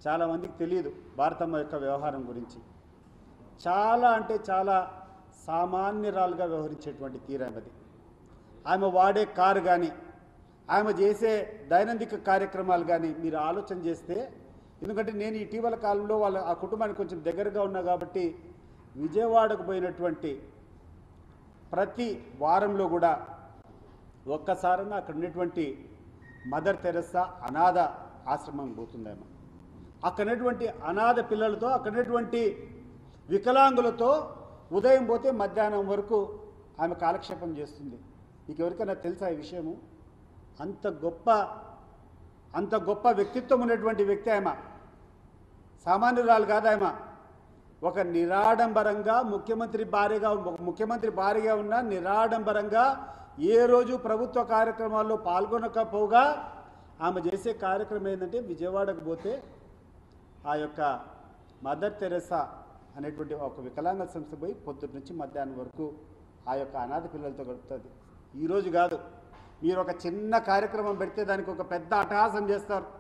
చాలామందికి తెలియదు భారతమ్మ యొక్క వ్యవహారం గురించి. చాలా అంటే చాలా సామాన్యురాలుగా వ్యవహరించేటువంటి తీరైనది. ఆమె వాడే కారు కానీ, ఆమె చేసే దైనందిక కార్యక్రమాలు కానీ మీరు ఆలోచన చేస్తే, ఎందుకంటే నేను ఇటీవల కాలంలో ఆ కుటుంబానికి కొంచెం దగ్గరగా ఉన్నా కాబట్టి విజయవాడకు పోయినటువంటి ప్రతి వారంలో కూడా ఒక్కసారైనా అక్కడ ఉన్నటువంటి మదర్ తెరెసా అనాథ ఆశ్రమం పోతుందేమో. అక్కడటువంటి అనాథ పిల్లలతో, అక్కడటువంటి వికలాంగులతో ఉదయం పోతే మధ్యాహ్నం వరకు ఆమె కాలక్షేపం చేస్తుంది. మీకు ఎవరికైనా తెలుసా ఈ విషయము? అంత గొప్ప వ్యక్తిత్వం ఉన్నటువంటి వ్యక్తి ఆమె. సామాన్యురాలు కాదు ఆమె. ఒక నిరాడంబరంగా ముఖ్యమంత్రి భార్యగా ఉన్న నిరాడంబరంగా ఏ రోజు ప్రభుత్వ కార్యక్రమాల్లో పాల్గొనకపోగా ఆమె చేసే కార్యక్రమం ఏంటంటే విజయవాడకు పోతే ఆ యొక్క మదర్ తెరెసా అనేటువంటి ఒక వికలాంగ సంస్థ పోయి పొద్దున్న నుంచి మధ్యాహ్నం వరకు ఆ యొక్క అనాథ పిల్లలతో గడుపుతుంది. ఈరోజు కాదు, మీరు ఒక చిన్న కార్యక్రమం పెడితే దానికి ఒక పెద్ద అట్టహాసం చేస్తారు.